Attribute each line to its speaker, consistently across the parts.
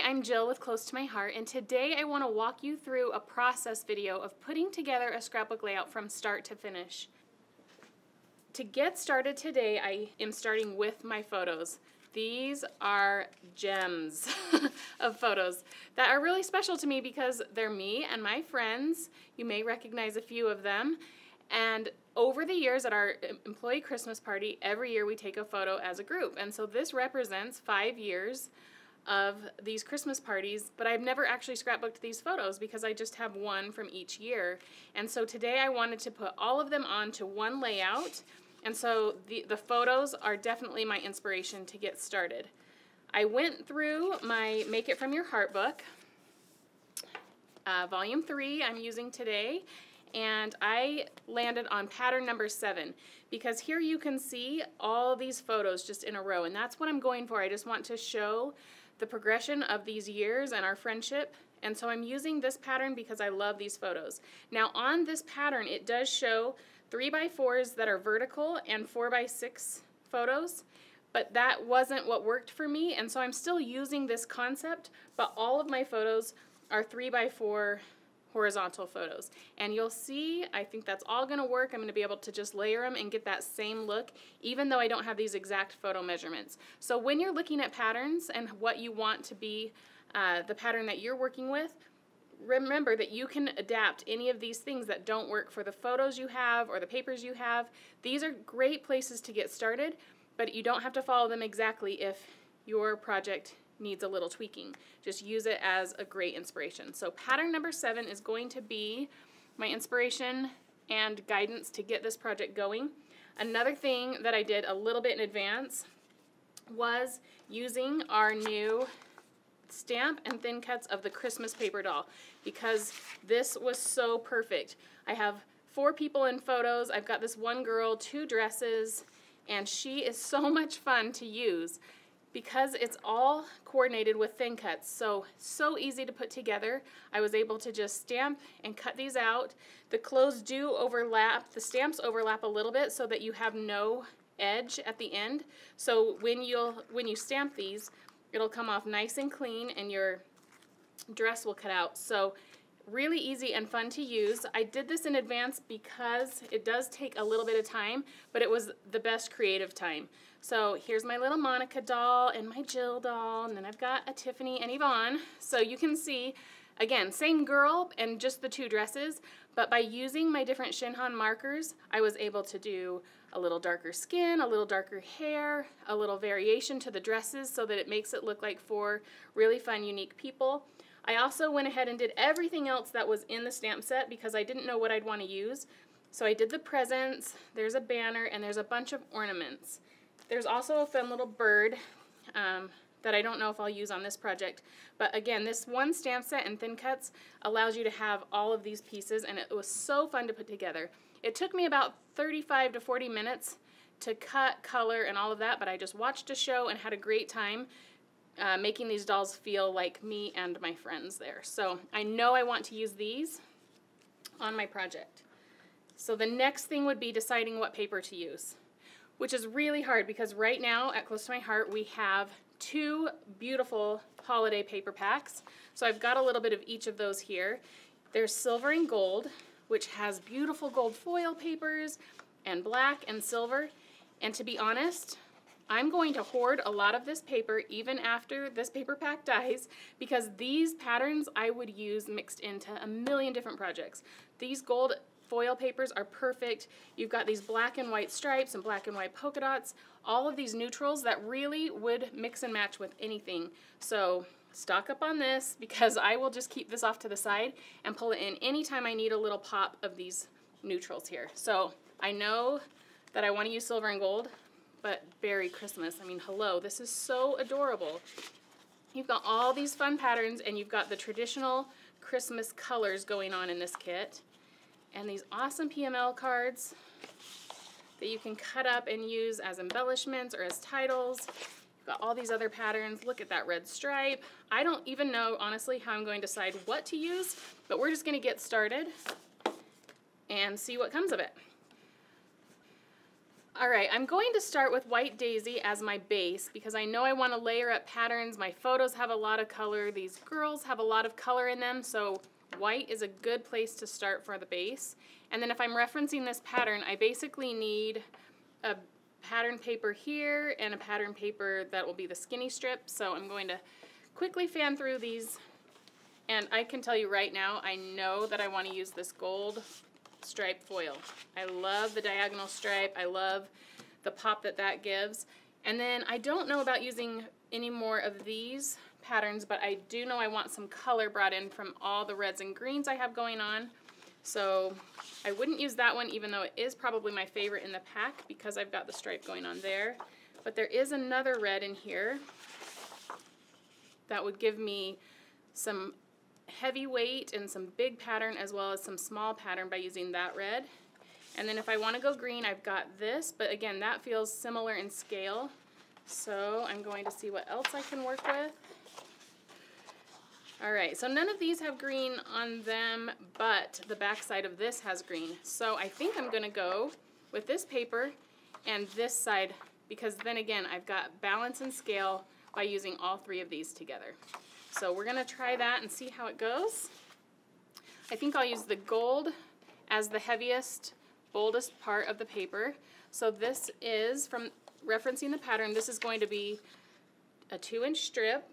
Speaker 1: I'm Jill with Close to My Heart, and today I want to walk you through a process video of putting together a scrapbook layout from start to finish. To get started today, I am starting with my photos. These are gems of photos that are really special to me because they're me and my friends. You may recognize a few of them. And over the years at our employee Christmas party, every year we take a photo as a group. And so this represents 5 years of these Christmas parties, but I've never actually scrapbooked these photos because I just have one from each year. And so today I wanted to put all of them onto one layout. And so the photos are definitely my inspiration to get started. I went through my Make It From Your Heart book, volume 3 I'm using today, and I landed on pattern number 7 because here you can see all these photos just in a row, and that's what I'm going for. I just want to show the progression of these years and our friendship, and so I'm using this pattern because I love these photos. Now on this pattern it does show 3x4s that are vertical and 4x6 photos, but that wasn't what worked for me, and so I'm still using this concept, but all of my photos are 3x4 horizontal photos. And you'll see, I think that's all gonna work. I'm gonna be able to just layer them and get that same look, even though I don't have these exact photo measurements. So when you're looking at patterns and what you want to be the pattern that you're working with, remember that you can adapt any of these things that don't work for the photos you have or the papers you have. These are great places to get started, but you don't have to follow them exactly if your project needs a little tweaking. Just use it as a great inspiration. So pattern number 7 is going to be my inspiration and guidance to get this project going. Another thing that I did a little bit in advance was using our new stamp and thin cuts of the Christmas paper doll because this was so perfect. I have 4 people in photos. I've got this one girl, 2 dresses, and she is so much fun to use because it's all coordinated with thin cuts. So easy to put together. I was able to just stamp and cut these out. The clothes do overlap, the stamps overlap a little bit so that you have no edge at the end. So when you stamp these, it'll come off nice and clean and your dress will cut out. So really easy and fun to use. I did this in advance because it does take a little bit of time, but it was the best creative time. So here's my little Monica doll and my Jill doll, and then I've got a Tiffany and Yvonne. So you can see, again, same girl and just the 2 dresses, but by using my different ShinHan markers, I was able to do a little darker skin, a little darker hair, a little variation to the dresses so that it makes it look like 4 really fun, unique people. I also went ahead and did everything else that was in the stamp set because I didn't know what I'd want to use. So I did the presents, there's a banner, and there's a bunch of ornaments. There's also a fun little bird that I don't know if I'll use on this project. But again, this one stamp set and thin cuts allows you to have all of these pieces, and it was so fun to put together. It took me about 35 to 40 minutes to cut, color, and all of that, but I just watched a show and had a great time making these dolls feel like me and my friends there. So I know I want to use these on my project. So the next thing would be deciding what paper to use, which is really hard because right now at Close to My Heart we have 2 beautiful holiday paper packs. So I've got a little bit of each of those here. There's Silver and Gold, which has beautiful gold foil papers and black and silver. And to be honest, I'm going to hoard a lot of this paper even after this paper pack dies because these patterns I would use mixed into a million different projects. These gold foil papers are perfect. You've got these black and white stripes and black and white polka dots, all of these neutrals that really would mix and match with anything. So stock up on this because I will just keep this off to the side and pull it in anytime I need a little pop of these neutrals here. So I know that I want to use silver and gold, but Beary Christmas, I mean, hello, this is so adorable. You've got all these fun patterns and you've got the traditional Christmas colors going on in this kit. And these awesome PML cards that you can cut up and use as embellishments or as titles. You've got all these other patterns. Look at that red stripe. I don't even know, honestly, how I'm going to decide what to use, but we're just going to get started and see what comes of it. Alright, I'm going to start with White Daisy as my base because I know I want to layer up patterns. My photos have a lot of color. These girls have a lot of color in them, so white is a good place to start for the base. And then if I'm referencing this pattern, I basically need a pattern paper here and a pattern paper that will be the skinny strip. So I'm going to quickly fan through these, and I can tell you right now, I know that I want to use this gold stripe foil. I love the diagonal stripe. I love the pop that that gives. And then I don't know about using any more of these patterns, but I do know I want some color brought in from all the reds and greens I have going on. So I wouldn't use that one, even though it is probably my favorite in the pack because I've got the stripe going on there. But there is another red in here that would give me some heavy weight and some big pattern as well as some small pattern by using that red. And then if I want to go green, I've got this, but again, that feels similar in scale. So I'm going to see what else I can work with. Alright, so none of these have green on them, but the back side of this has green. So I think I'm going to go with this paper and this side because then again, I've got balance and scale by using all three of these together. So we're going to try that and see how it goes. I think I'll use the gold as the heaviest, boldest part of the paper. So this is, from referencing the pattern, this is going to be a 2-inch strip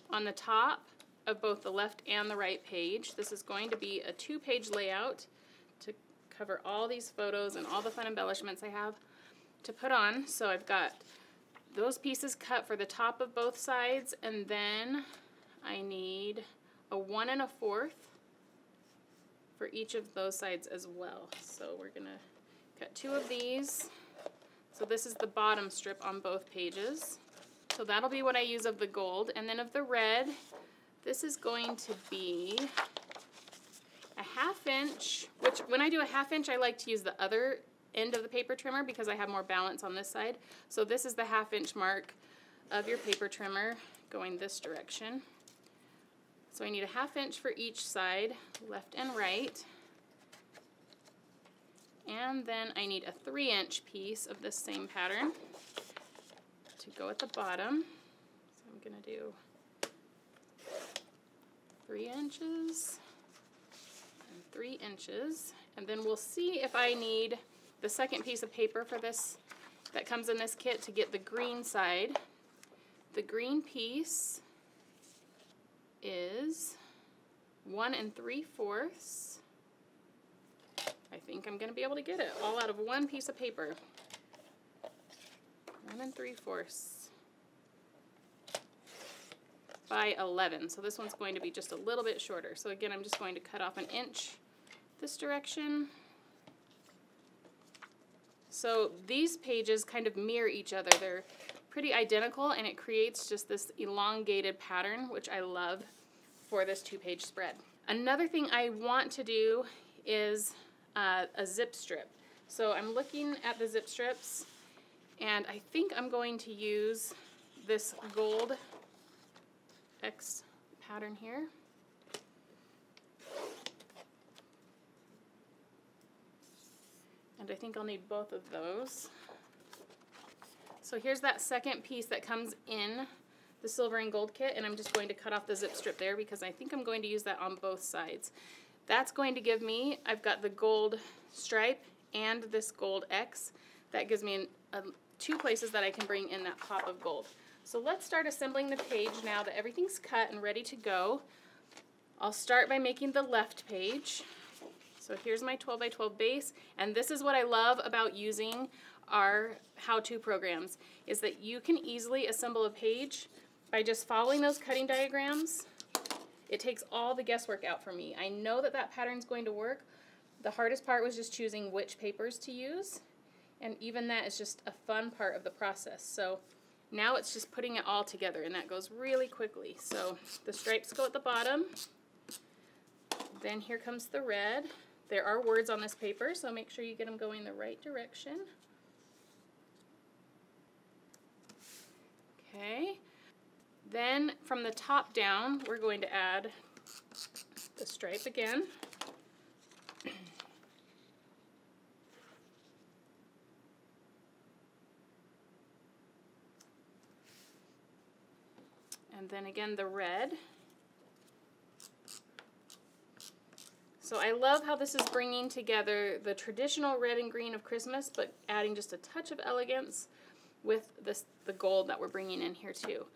Speaker 1: on the top of both the left and the right page. This is going to be a 2-page layout to cover all these photos and all the fun embellishments I have to put on. So I've got those pieces cut for the top of both sides, and then I need a 1 1/4 for each of those sides as well. So we're gonna cut 2 of these. So this is the bottom strip on both pages. So that'll be what I use of the gold. And then of the red, this is going to be a 1/2 inch, which when I do a 1/2 inch, I like to use the other end of the paper trimmer because I have more balance on this side. So this is the 1/2 inch mark of your paper trimmer going this direction. So I need a 1/2 inch for each side, left and right. And then I need a 3-inch piece of this same pattern to go at the bottom. So I'm gonna do 3 inches and 3 inches. And then we'll see if I need the second piece of paper for this that comes in this kit to get the green side. The green piece is 1 3/4. I think I'm going to be able to get it all out of one piece of paper. 1 3/4 by 11. So this one's going to be just a little bit shorter. So again, I'm just going to cut off 1 inch this direction. So these pages kind of mirror each other. They're pretty identical, and it creates just this elongated pattern, which I love for this 2-page spread. Another thing I want to do is a zip strip. So I'm looking at the zip strips, and I think I'm going to use this gold X pattern here. And I think I'll need both of those. So here's that second piece that comes in the silver and gold kit, and I'm just going to cut off the zip strip there because I think I'm going to use that on both sides. That's going to give me, I've got the gold stripe and this gold X. That gives me 2 places that I can bring in that pop of gold. So let's start assembling the page now that everything's cut and ready to go. I'll start by making the left page. So here's my 12 by 12 base, and this is what I love about using our how-to programs, is that you can easily assemble a page by just following those cutting diagrams. It takes all the guesswork out for me. I know that that pattern's going to work. The hardest part was just choosing which papers to use, and even that is just a fun part of the process. So now it's just putting it all together, and that goes really quickly. So the stripes go at the bottom. Then here comes the red. There are words on this paper, so make sure you get them going the right direction. Okay. Then from the top down, we're going to add the stripe again. And then again the red. So I love how this is bringing together the traditional red and green of Christmas, but adding just a touch of elegance with the gold that we're bringing in here too.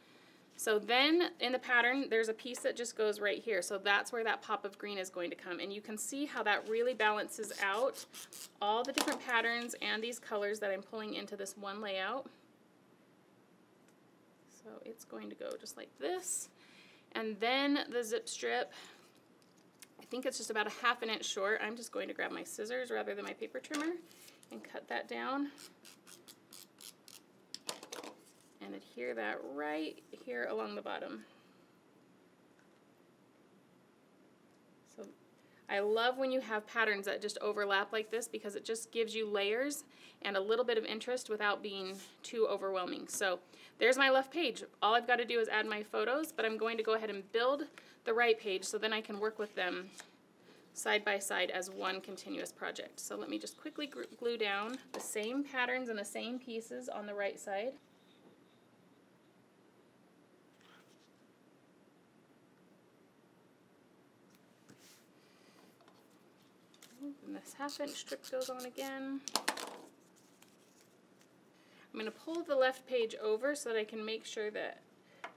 Speaker 1: So then in the pattern, there's a piece that just goes right here. So that's where that pop of green is going to come. And you can see how that really balances out all the different patterns and these colors that I'm pulling into this one layout. So it's going to go just like this. And then the zip strip, I think it's just about a ½ inch short. I'm just going to grab my scissors rather than my paper trimmer and cut that down. And adhere that right here along the bottom. So I love when you have patterns that just overlap like this because it just gives you layers and a little bit of interest without being too overwhelming. So there's my left page. All I've got to do is add my photos, but I'm going to go ahead and build the right page so then I can work with them side by side as one continuous project. So let me just quickly glue down the same patterns and the same pieces on the right side. And this ½ inch strip goes on again. I'm going to pull the left page over so that I can make sure that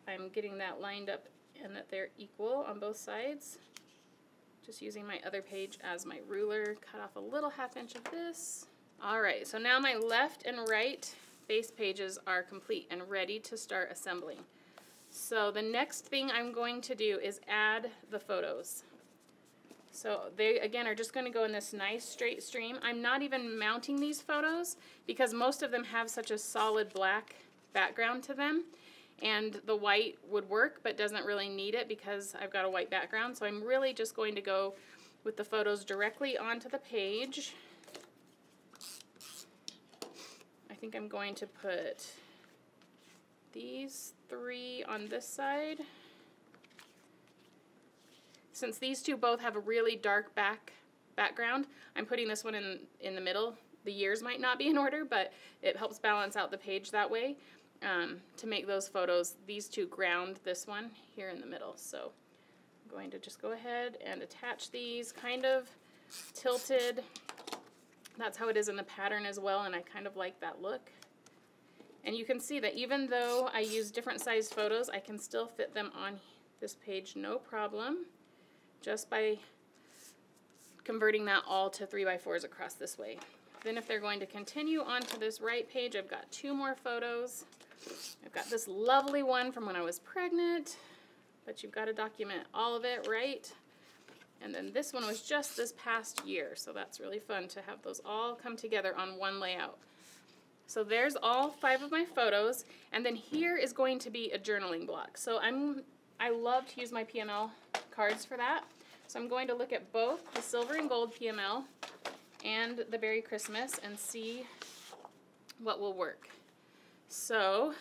Speaker 1: I'm getting that lined up and that they're equal on both sides. Just using my other page as my ruler, cut off a little ½ inch of this. Alright, so now my left and right base pages are complete and ready to start assembling. So the next thing I'm going to do is add the photos. So they, again, are just going to go in this nice straight stream. I'm not even mounting these photos because most of them have such a solid black background to them. And the white would work, but doesn't really need it because I've got a white background. So I'm really just going to go with the photos directly onto the page. I think I'm going to put these 3 on this side. Since these two both have a really dark background, I'm putting this one in the middle. The years might not be in order, but it helps balance out the page that way to make those photos. These two ground this one here in the middle. So I'm going to just go ahead and attach these kind of tilted. That's how it is in the pattern as well, and I kind of like that look. And you can see that even though I use different sized photos, I can still fit them on this page no problem, just by converting that all to 3x4s across this way. Then if they're going to continue onto this right page, I've got 2 more photos. I've got this lovely one from when I was pregnant, but you've got to document all of it, right? And then this one was just this past year, so that's really fun to have those all come together on one layout. So there's all 5 of my photos, and then here is going to be a journaling block. So I love to use my PML cards for that. So I'm going to look at both the silver and gold PML and the Beary Christmas and see what will work. So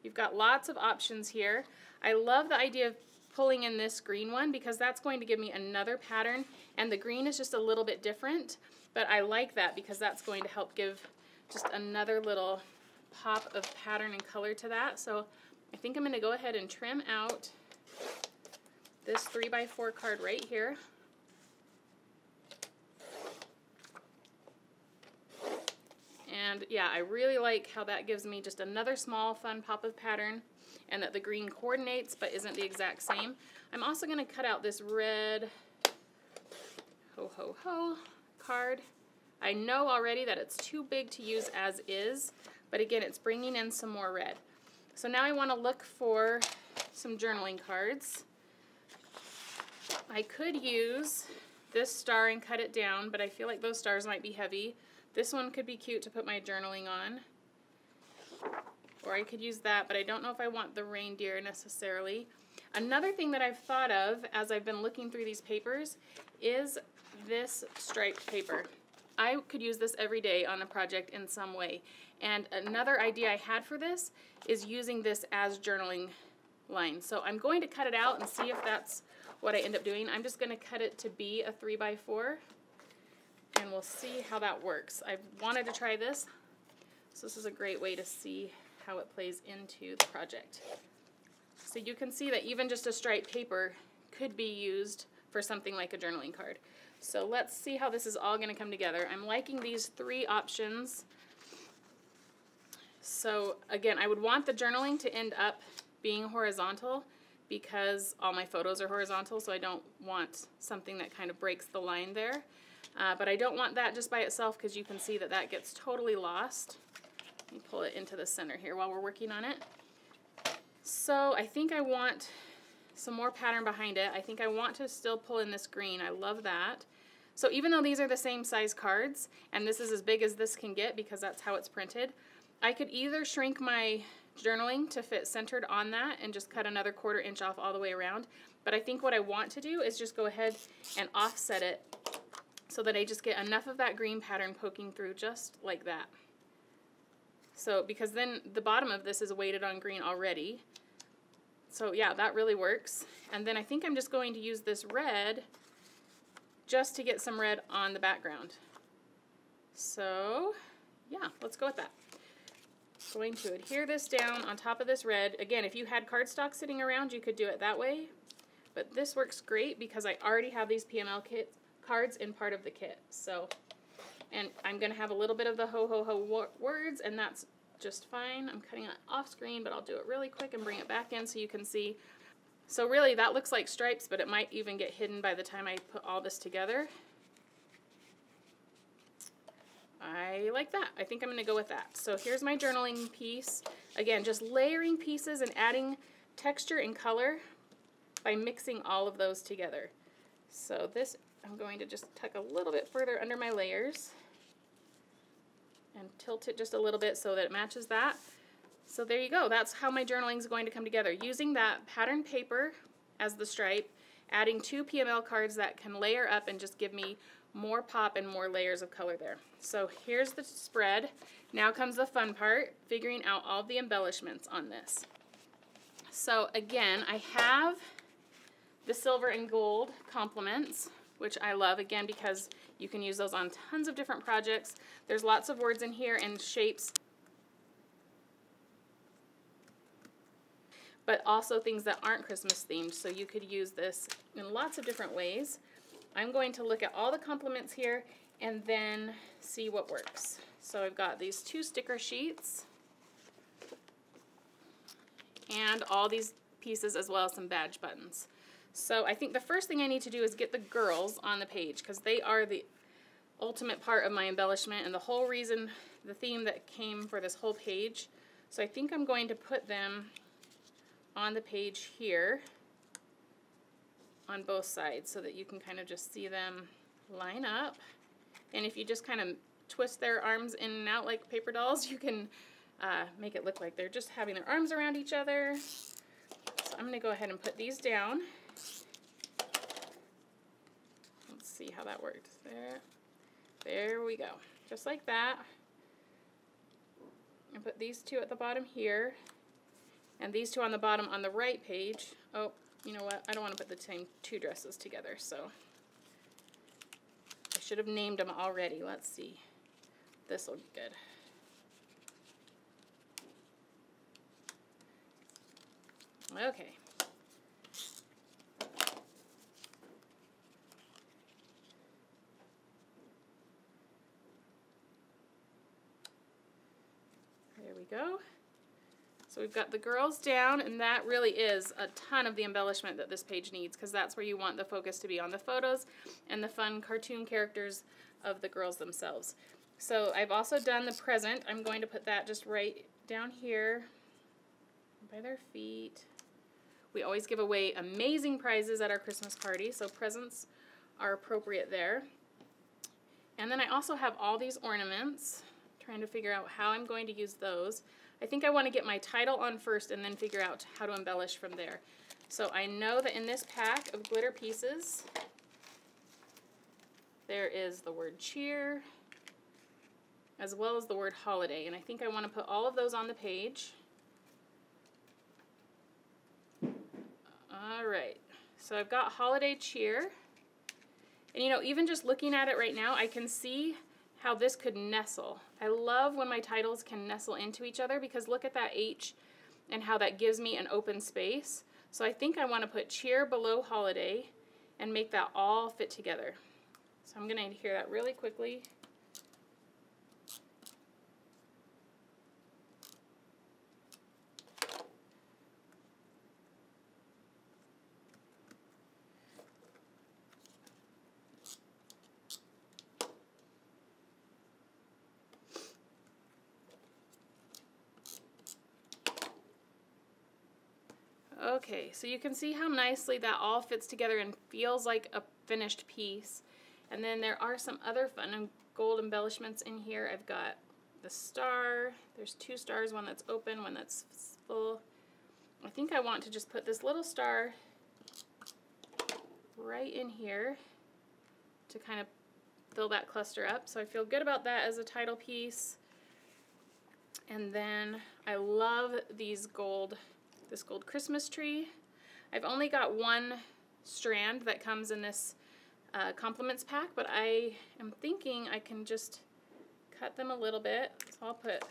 Speaker 1: you've got lots of options here. I love the idea of pulling in this green one because that's going to give me another pattern, and the green is just a little bit different, but I like that because that's going to help give just another little pop of pattern and color to that. So I think I'm going to go ahead and trim out this 3x4 card right here. And yeah, I really like how that gives me just another small fun pop of pattern, and that the green coordinates but isn't the exact same. I'm also going to cut out this red ho ho ho card. I know already that it's too big to use as is, but again, it's bringing in some more red. So now I want to look for some journaling cards. I could use this star and cut it down, but I feel like those stars might be heavy. This one could be cute to put my journaling on. Or I could use that, but I don't know if I want the reindeer necessarily. Another thing that I've thought of as I've been looking through these papers is this striped paper. I could use this every day on a project in some way. And another idea I had for this is using this as journaling lines. So I'm going to cut it out and see if that's what I end up doing. I'm just going to cut it to be a 3x4, and we'll see how that works. I've wanted to try this, so this is a great way to see how it plays into the project. So you can see that even just a striped paper could be used for something like a journaling card. So let's see how this is all going to come together. I'm liking these 3 options. So again, I would want the journaling to end up being horizontal because all my photos are horizontal, so I don't want something that kind of breaks the line there. But I don't want that just by itself because you can see that that gets totally lost. Let me pull it into the center here while we're working on it. So I think I want some more pattern behind it. I think I want to still pull in this green. I love that. So even though these are the same size cards, and this is as big as this can get because that's how it's printed, I could either shrink my journaling to fit centered on that and just cut another 1/4 inch off all the way around. But I think what I want to do is just go ahead and offset it so that I just get enough of that green pattern poking through just like that. So because then the bottom of this is weighted on green already. So yeah, that really works. And then I think I'm just going to use this red just to get some red on the background. So yeah, let's go with that. Going to adhere this down on top of this red. Again, if you had cardstock sitting around, you could do it that way. But this works great because I already have these PML cards in part of the kit. So, and I'm going to have a little bit of the ho ho ho words, and that's just fine. I'm cutting it off screen, but I'll do it really quick and bring it back in so you can see. So really, that looks like stripes, but it might even get hidden by the time I put all this together. I like that. I think I'm going to go with that. So here's my journaling piece. Again, just layering pieces and adding texture and color by mixing all of those together. So this, I'm going to just tuck a little bit further under my layers and tilt it just a little bit so that it matches that. So there you go. That's how my journaling is going to come together. Using that pattern paper as the stripe, adding 2 PML cards that can layer up and just give me more pop and more layers of color there. So here's the spread. Now comes the fun part, figuring out all the embellishments on this. So again, I have the silver and gold complements, which I love, again, because you can use those on tons of different projects. There's lots of words in here and shapes, but also things that aren't Christmas themed, so you could use this in lots of different ways. I'm going to look at all the complements here and then see what works. So I've got these 2 sticker sheets and all these pieces as well as some badge buttons. So I think the first thing I need to do is get the girls on the page because they are the ultimate part of my embellishment and the whole reason, the theme that came for this whole page. So I think I'm going to put them on the page here on both sides so that you can kind of just see them line up. And if you just kind of twist their arms in and out like paper dolls, you can make it look like they're just having their arms around each other. So I'm going to go ahead and put these down. Let's see how that works. There we go. Just like that. And put these 2 at the bottom here. And these 2 on the bottom on the right page. Oh, you know what? I don't want to put the same 2 dresses together, so I should have named them already. Let's see. This will be good. Okay. There we go. So we've got the girls down, and that really is a ton of the embellishment that this page needs because that's where you want the focus to be, on the photos and the fun cartoon characters of the girls themselves. So I've also done the present. I'm going to put that just right down here by their feet. We always give away amazing prizes at our Christmas party, so presents are appropriate there. And then I also have all these ornaments, trying to figure out how I'm going to use those. I think I want to get my title on first and then figure out how to embellish from there. So I know that in this pack of glitter pieces, there is the word cheer, as well as the word holiday. And I think I want to put all of those on the page. All right, so I've got holiday cheer. And you know, even just looking at it right now, I can see how this could nestle. I love when my titles can nestle into each other because look at that H and how that gives me an open space. So I think I want to put cheer below holiday and make that all fit together. So I'm going to adhere that really quickly. Okay, so you can see how nicely that all fits together and feels like a finished piece. And then there are some other fun gold embellishments in here. I've got the star. There's 2 stars, one that's open, one that's full. I think I want to just put this little star right in here to kind of fill that cluster up. So I feel good about that as a title piece. And then I love this gold Christmas tree. I've only got 1 strand that comes in this compliments pack, but I am thinking I can just cut them a little bit. So I'll put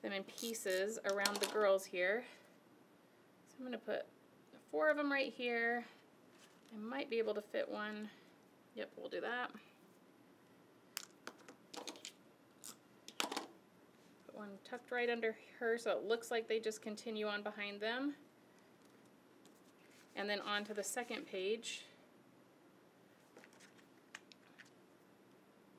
Speaker 1: them in pieces around the girls here. So I'm going to put 4 of them right here. I might be able to fit one. Yep, we'll do that. Put one tucked right under her so it looks like they just continue on behind them. And then on to the second page.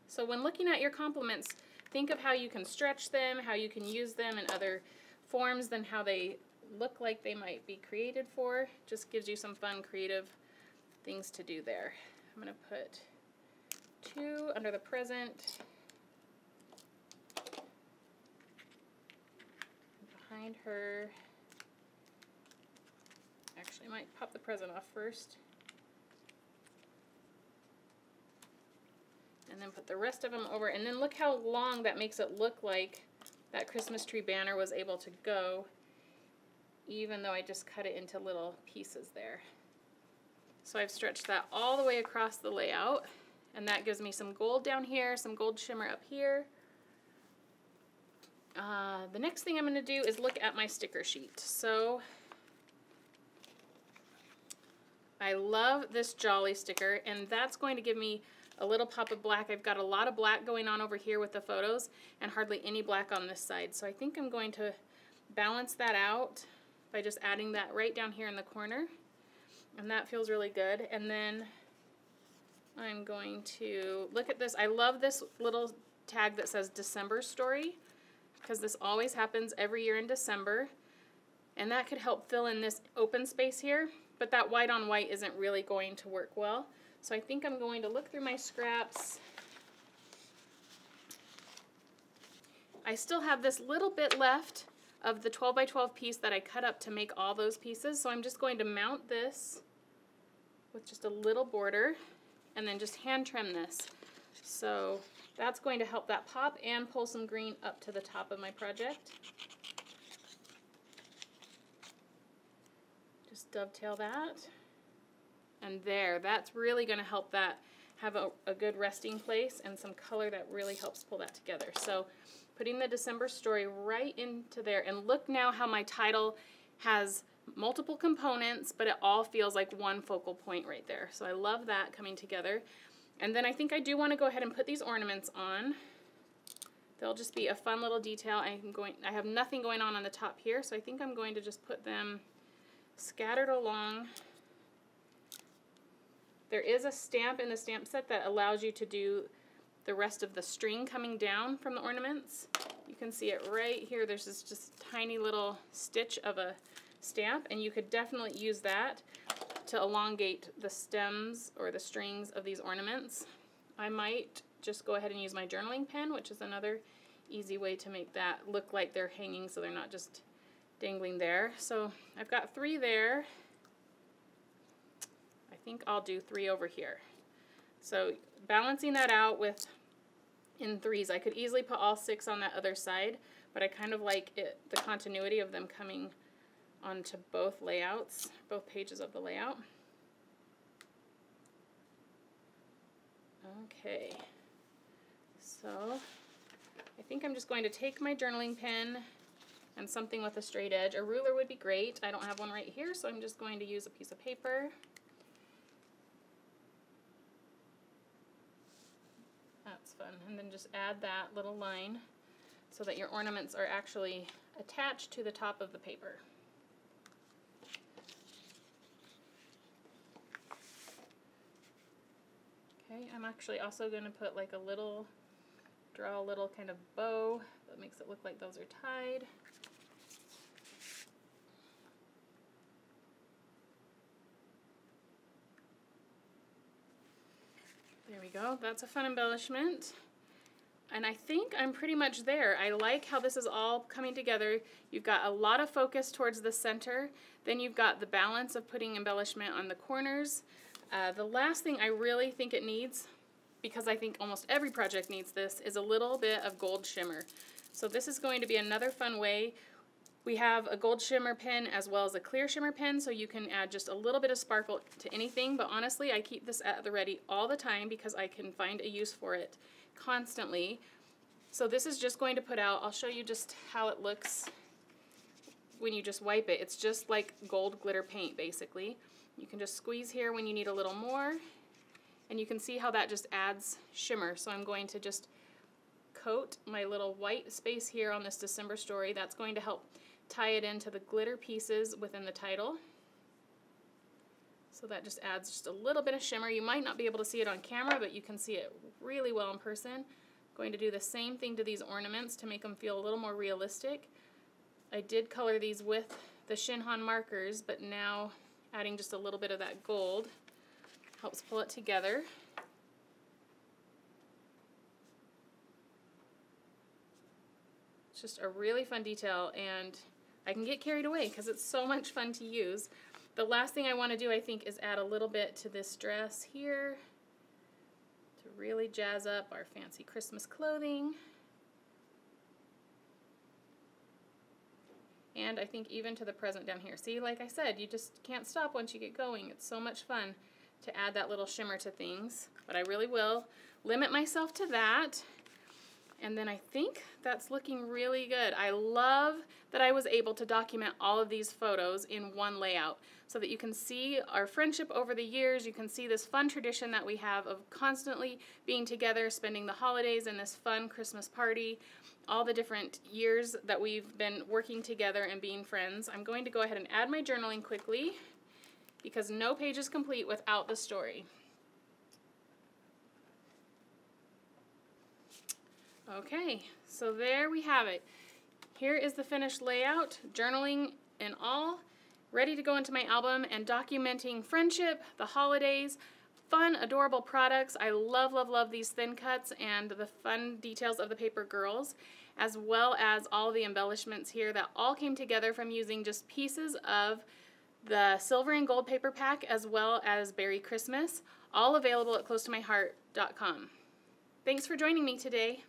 Speaker 1: So when looking at your compliments, think of how you can stretch them, how you can use them in other forms than how they look like they might be created for. Just gives you some fun, creative things to do there. I'm going to put 2 under the present. Behind her. Actually, I might pop the present off first. And then put the rest of them over. And then look how long that makes it look like that Christmas tree banner was able to go, even though I just cut it into little pieces there. So I've stretched that all the way across the layout. And that gives me some gold down here, some gold shimmer up here. The next thing I'm going to do is look at my sticker sheet. So I love this Jolly sticker, and that's going to give me a little pop of black. I've got a lot of black going on over here with the photos and hardly any black on this side. So I think I'm going to balance that out by just adding that right down here in the corner. And that feels really good. And then I'm going to look at this. I love this little tag that says December story, because this always happens every year in December. And that could help fill in this open space here, but that white on white isn't really going to work well. So I think I'm going to look through my scraps. I still have this little bit left of the 12 by 12 piece that I cut up to make all those pieces. So I'm just going to mount this with just a little border and then just hand trim this. So that's going to help that pop and pull some green up to the top of my project. Just dovetail that. And there, that's really going to help that have a good resting place and some color that really helps pull that together. So putting the December story right into there, and look now how my title has multiple components, but it all feels like one focal point right there. So I love that coming together. And then I think I do want to go ahead and put these ornaments on. They'll just be a fun little detail. I have nothing going on the top here, so I think I'm going to just put them scattered along. There is a stamp in the stamp set that allows you to do the rest of the string coming down from the ornaments. You can see it right here. There's this just tiny little stitch of a stamp, and you could definitely use that to elongate the stems or the strings of these ornaments. I might just go ahead and use my journaling pen, which is another easy way to make that look like they're hanging so they're not just dangling there. So I've got 3 there. I think I'll do 3 over here. So balancing that out with in 3s. I could easily put all 6 on that other side, but I kind of like it, the continuity of them coming onto both layouts, both pages of the layout. Okay, so I think I'm just going to take my journaling pen and something with a straight edge. A ruler would be great. I don't have one right here, so I'm just going to use a piece of paper. That's fun. And then just add that little line so that your ornaments are actually attached to the top of the paper. Okay, I'm actually also going to put like a little, draw a little kind of bow that makes it look like those are tied. There we go, that's a fun embellishment. And I think I'm pretty much there. I like how this is all coming together. You've got a lot of focus towards the center, then you've got the balance of putting embellishment on the corners. The last thing I really think it needs, because I think almost every project needs this, is a little bit of gold shimmer. So this is going to be another fun way. We have a gold shimmer pen as well as a clear shimmer pen, so you can add just a little bit of sparkle to anything, but honestly I keep this at the ready all the time because I can find a use for it constantly. So this is just going to put out, I'll show you just how it looks when you just wipe it. It's just like gold glitter paint basically. You can just squeeze here when you need a little more, and you can see how that just adds shimmer. So I'm going to just coat my little white space here on this December story. That's going to help tie it into the glitter pieces within the title. So that just adds just a little bit of shimmer. You might not be able to see it on camera, but you can see it really well in person. I'm going to do the same thing to these ornaments to make them feel a little more realistic. I did color these with the ShinHan markers, but now adding just a little bit of that gold helps pull it together. It's just a really fun detail, and I can get carried away because it's so much fun to use. The last thing I want to do, I think, is add a little bit to this dress here to really jazz up our fancy Christmas clothing. And I think even to the present down here. See, like I said, you just can't stop once you get going. It's so much fun to add that little shimmer to things, but I really will limit myself to that. And then I think that's looking really good. I love that I was able to document all of these photos in one layout so that you can see our friendship over the years. You can see this fun tradition that we have of constantly being together, spending the holidays in this fun Christmas party, all the different years that we've been working together and being friends. I'm going to go ahead and add my journaling quickly because no page is complete without the story. Okay, so there we have it. Here is the finished layout, journaling and all, ready to go into my album and documenting friendship, the holidays, fun, adorable products. I love, love, love these thin cuts and the fun details of the paper girls, as well as all the embellishments here that all came together from using just pieces of the silver and gold paper pack as well as Beary Christmas, all available at closetomyheart.com. Thanks for joining me today.